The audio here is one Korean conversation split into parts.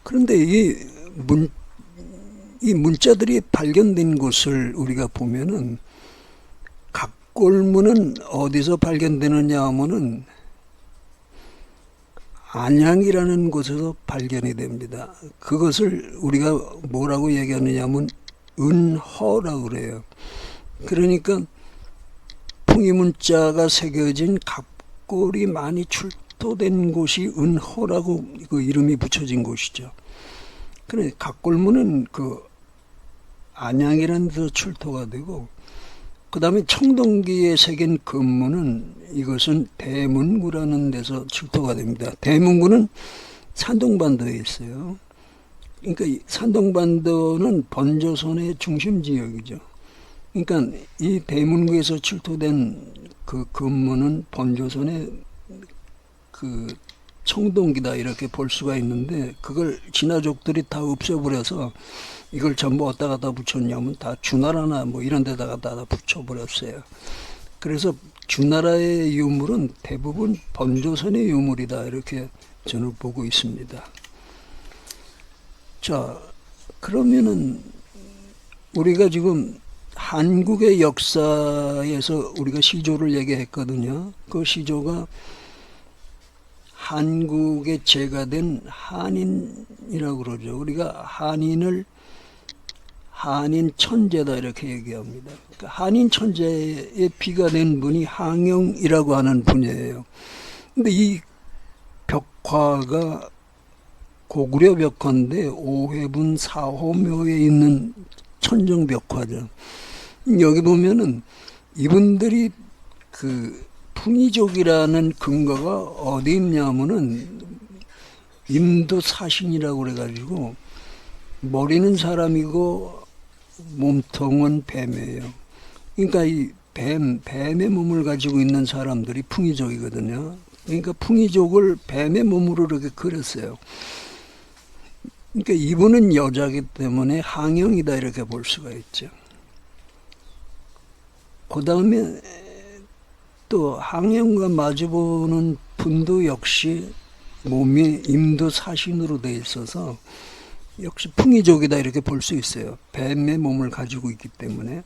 그런데 이 문자들이 발견된 곳을 우리가 보면은 각골문은 어디서 발견되느냐 하면은 안양이라는 곳에서 발견이 됩니다. 그것을 우리가 뭐라고 얘기하느냐 하면 은허라고 그래요. 그러니까 풍이문자가 새겨진 각골이 많이 출토된 곳이 은허라고 그 이름이 붙여진 곳이죠. 그래 각골문은 그 안양이라는 데서 출토가 되고, 그 다음에 청동기에 새긴 금문은 이것은 대문구라는 데서 출토가 됩니다. 대문구는 산동반도에 있어요. 그러니까 이 산동반도는 번조선의 중심 지역이죠. 그러니까 이 대문구에서 출토된 그 금문은 번조선의 그 청동기다 이렇게 볼 수가 있는데, 그걸 진화족들이 다 없애버려서 이걸 전부 어디다 갖다 붙였냐면 다 주나라나 뭐 이런 데다가 다 붙여버렸어요. 그래서 주나라의 유물은 대부분 번조선의 유물이다 이렇게 저는 보고 있습니다. 자, 그러면은 우리가 지금 한국의 역사에서 우리가 시조를 얘기했거든요. 그 시조가 한국의 제가 된 한인이라고 그러죠. 우리가 한인 천재다 이렇게 얘기합니다. 그러니까 한인 천재의 비가 된 분이 항영이라고 하는 분이에요. 근데 이 벽화가 고구려 벽화인데 오회분 4호묘에 있는 천정 벽화죠. 여기 보면은 이분들이 그 풍이족이라는 근거가 어디 있냐면은 임도사신이라고 그래가지고 머리는 사람이고 몸통은 뱀이에요. 그러니까 이 뱀의 몸을 가지고 있는 사람들이 풍이족이거든요. 그러니까 풍이족을 뱀의 몸으로 이렇게 그렸어요. 그러니까 이분은 여자기 때문에 항영이다 이렇게 볼 수가 있죠. 그 다음에 또 항영과 마주보는 분도 역시 몸이 임도사신으로 되어 있어서 역시 풍이족이다 이렇게 볼 수 있어요. 뱀의 몸을 가지고 있기 때문에.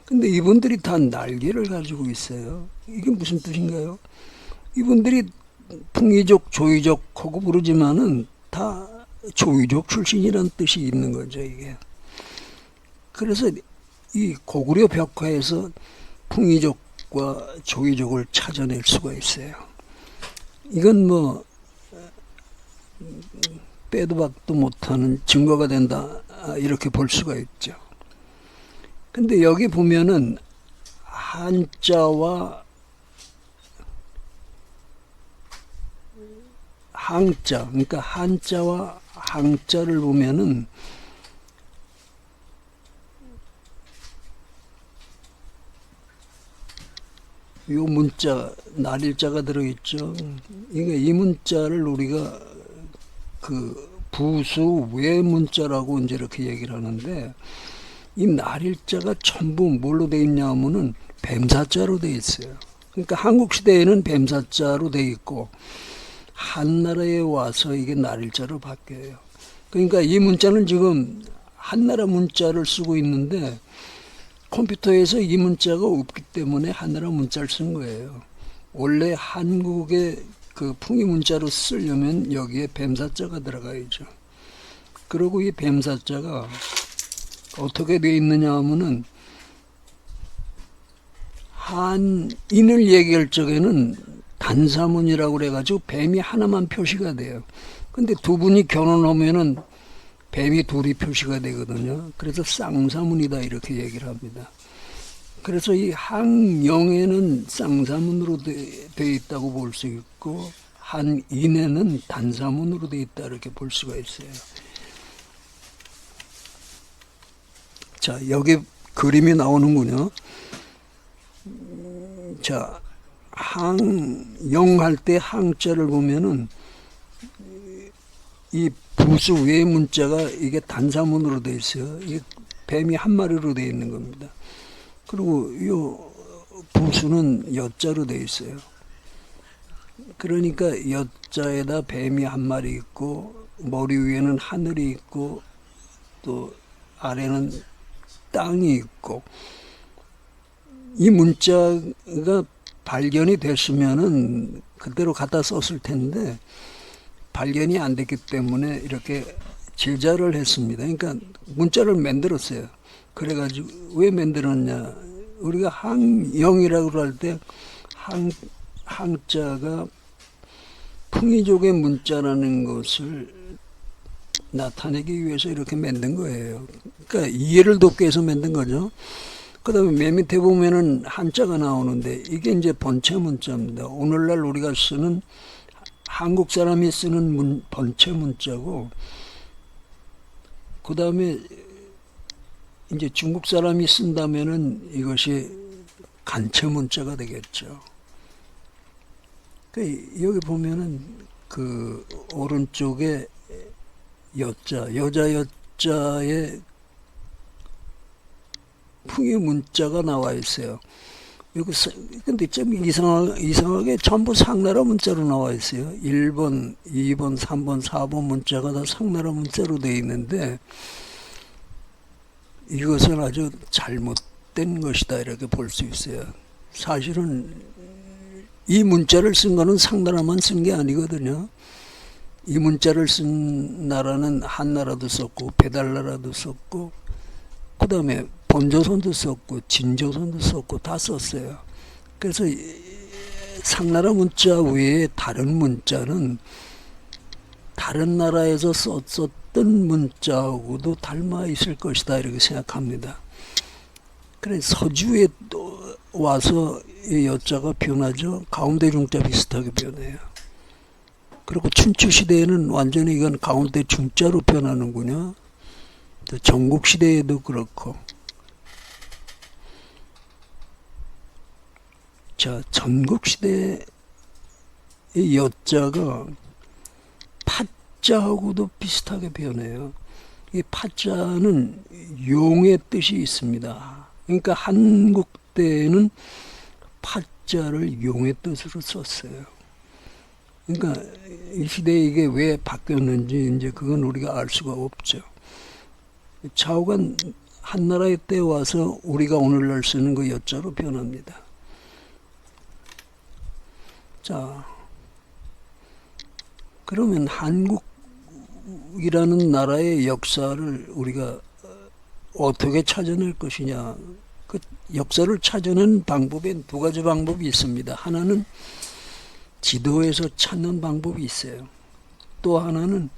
근데 이분들이 다 날개를 가지고 있어요. 이게 무슨 뜻인가요? 이분들이 풍이족, 조이족 하고 부르지만은 다 조이족 출신이라는 뜻이 있는 거죠, 이게. 그래서 이 고구려 벽화에서 풍이족과 조이족을 찾아낼 수가 있어요. 이건 뭐 빼도 박도 못하는 증거가 된다 이렇게 볼 수가 있죠. 근데 여기 보면은 한자와 항자, 그러니까 한자와 항자를 보면은 요 문자 날일자가 들어있죠. 그러니까 이 문자를 우리가 그 부수 외문자라고 이제 이렇게 얘기를 하는데, 이 날일자가 전부 뭘로 돼 있냐 하면은 뱀사자로 돼 있어요. 그러니까 한국 시대에는 뱀사자로 돼 있고 한나라에 와서 이게 날일자로 바뀌어요. 그러니까 이 문자는 지금 한나라 문자를 쓰고 있는데 컴퓨터에서 이 문자가 없기 때문에 한나라 문자를 쓴 거예요. 원래 한국의 그 풍이 문자로 쓰려면 여기에 뱀사자가 들어가야죠. 그리고 이 뱀사자가 어떻게 되어 있느냐 하면은 한인을 얘기할 적에는 단사문이라고 그래가지고 뱀이 하나만 표시가 돼요. 근데 두 분이 결혼하면은 뱀이 둘이 표시가 되거든요. 그래서 쌍사문이다 이렇게 얘기를 합니다. 그래서 이 항영에는 쌍사문으로 되어 있다고 볼 수 있고 한인에는 단사문으로 되어 있다 이렇게 볼 수가 있어요. 자, 여기 그림이 나오는군요. 자, 항영할 때 항자를 보면은 이 부수 외 문자가 이게 단사문으로 되어 있어요. 이게 뱀이 한 마리로 되어 있는 겁니다. 그리고 요 부수는 여자로 되어 있어요. 그러니까 여자에다 뱀이 한 마리 있고 머리 위에는 하늘이 있고 또 아래는 땅이 있고, 이 문자가 발견이 됐으면은 그대로 갖다 썼을 텐데 발견이 안 됐기 때문에 이렇게 제자를 했습니다. 그러니까 문자를 만들었어요. 그래가지고 왜 만들었냐? 우리가 항영이라고 할 때 항자가 풍이족의 문자라는 것을 나타내기 위해서 이렇게 만든 거예요. 그러니까 이해를 돕기 위해서 만든 거죠. 그 다음에 맨 밑에 보면은 한자가 나오는데 이게 이제 본체 문자입니다. 오늘날 우리가 쓰는, 한국 사람이 쓰는 본체 문자고, 그 다음에 이제 중국 사람이 쓴다면은 이것이 간체 문자가 되겠죠. 여기 보면은 그 오른쪽에 여자 여자에 풍의 문자가 나와 있어요. 여기 근데 좀 이상하게 전부 상나라 문자로 나와 있어요. 1번, 2번, 3번, 4번 문자가 다 상나라 문자로 되어 있는데 이것은 아주 잘못된 것이다 이렇게 볼 수 있어요. 사실은 이 문자를 쓴 거는 상나라만 쓴 게 아니거든요. 이 문자를 쓴 나라는 한나라도 썼고 배달나라도 썼고 그 다음에 본조선도 썼고 진조선도 썼고 다 썼어요. 그래서 상나라 문자 외에 다른 문자는 다른 나라에서 썼던 문자하고도 닮아 있을 것이다 이렇게 생각합니다. 그래 서주에 또 와서 이 여자가 변하죠. 가운데 중자 비슷하게 변해요. 그리고 춘추 시대에는 완전히 이건 가운데 중자로 변하는군요. 또 전국 시대에도 그렇고. 자, 전국 시대의 여자가 파자하고도 비슷하게 변해요. 이 파자는 용의 뜻이 있습니다. 그러니까 한국 때는 파자를 용의 뜻으로 썼어요. 그러니까 이 시대에 이게 왜 바뀌었는지 이제 그건 우리가 알 수가 없죠. 좌우간 한나라의 때 와서 우리가 오늘날 쓰는 그 여자로 변합니다. 자, 그러면 한국이라는 나라의 역사를 우리가 어떻게 찾아낼 것이냐? 그 역사를 찾아내는 방법엔 두 가지 방법이 있습니다. 하나는 지도에서 찾는 방법이 있어요. 또 하나는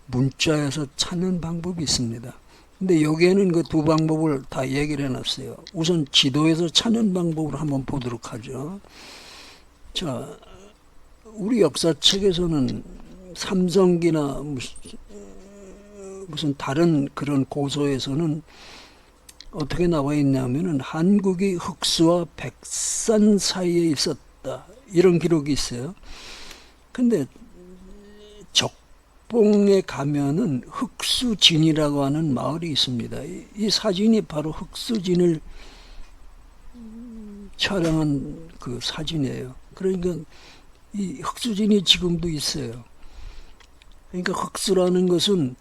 문자에서 찾는 방법이 있습니다. 근데 여기에는 그 두 방법을 다 얘기를 해놨어요. 우선 지도에서 찾는 방법을 한번 보도록 하죠. 자, 우리 역사책에서는 삼성기나 무슨 다른 그런 고서에서는 어떻게 나와 있냐면은 한국이 흑수와 백산 사이에 있었다. 이런 기록이 있어요. 근데 적봉에 가면은 흑수진이라고 하는 마을이 있습니다. 이 사진이 바로 흑수진을 촬영한 그 사진이에요. 그러니까 이 흑수진이 지금도 있어요. 그러니까 흑수라는 것은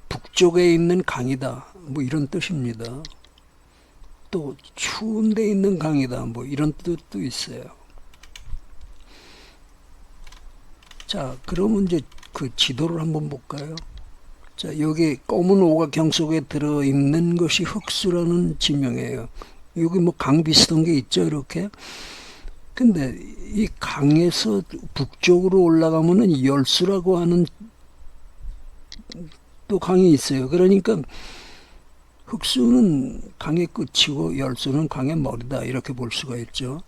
북쪽에 있는 강이다. 뭐 이런 뜻입니다. 또 추운 데 있는 강이다. 뭐 이런 뜻도 있어요. 자, 그러면 이제 그 지도를 한번 볼까요? 자, 여기 검은 오각형 속에 들어있는 것이 흑수라는 지명이에요. 여기 뭐 강 비슷한 게 있죠, 이렇게. 근데 이 강에서 북쪽으로 올라가면은 열수라고 하는 또 강이 있어요. 그러니까 흑수는 강의 끝이고 열수는 강의 머리다 이렇게 볼 수가 있죠.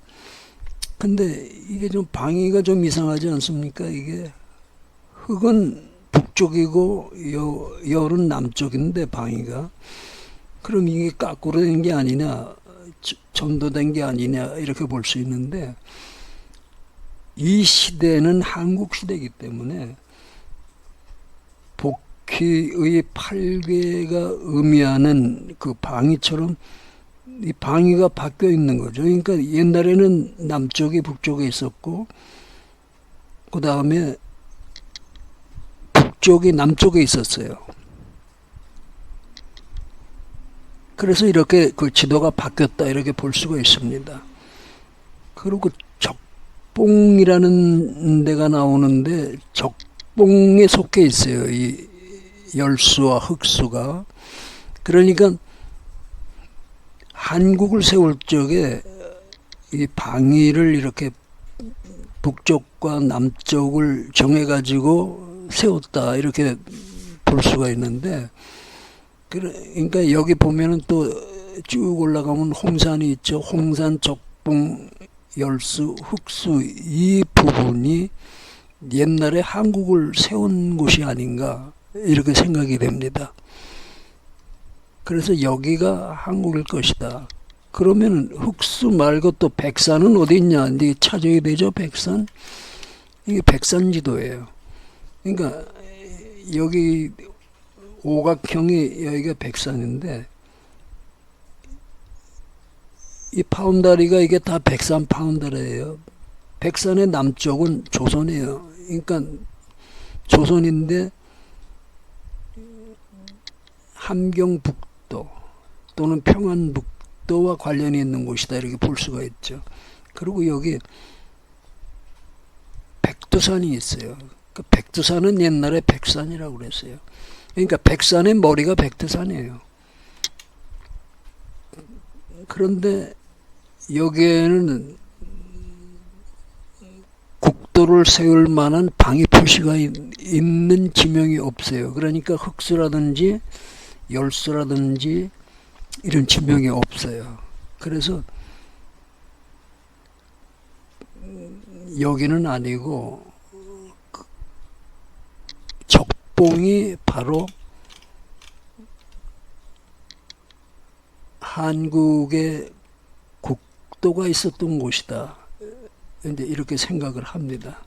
근데 이게 좀 방위가 좀 이상하지 않습니까? 이게 흑은 북쪽이고 열은 남쪽인데 방위가 그럼 이게 거꾸로 된 게 아니냐, 전도된 게 아니냐 이렇게 볼 수 있는데 이 시대는 한국 시대이기 때문에 복희의 8괴가 의미하는 그 방위처럼 이 방위가 바뀌어 있는 거죠. 그러니까 옛날에는 남쪽이 북쪽에 있었고 그 다음에 북쪽이 남쪽에 있었어요. 그래서 이렇게 그 지도가 바뀌었다 이렇게 볼 수가 있습니다. 그리고 적봉이라는 데가 나오는데 적봉에 속해 있어요. 이 열수와 흑수가. 그러니까 한국을 세울 적에 이 방위를 이렇게 북쪽과 남쪽을 정해가지고 세웠다 이렇게 볼 수가 있는데, 그러니까 여기 보면은 또 쭉 올라가면 홍산이 있죠. 홍산, 적봉, 열수, 흑수 이 부분이 옛날에 한국을 세운 곳이 아닌가 이렇게 생각이 됩니다. 그래서 여기가 한국일 것이다. 그러면 흑수 말고 또 백산은 어디 있냐? 이제 찾아야 되죠. 백산. 이게 백산지도예요. 그러니까 여기 오각형이 여기가 백산인데 이 파운다리가 이게 다 백산 파운다리예요. 백산의 남쪽은 조선이에요. 그러니까 조선인데 함경북도 또는 평안북도와 관련이 있는 곳이다 이렇게 볼 수가 있죠. 그리고 여기 백두산이 있어요. 그 백두산은 옛날에 백산이라고 그랬어요. 그러니까 백산의 머리가 백두산이에요. 그런데 여기에는 국도를 세울 만한 방위 표시가 있는 지명이 없어요. 그러니까 흑수라든지 열수라든지 이런 지명이 없어요. 그래서 여기는 아니고 적봉이 바로 한국의 국도가 있었던 곳이다. 이제 이렇게 생각을 합니다.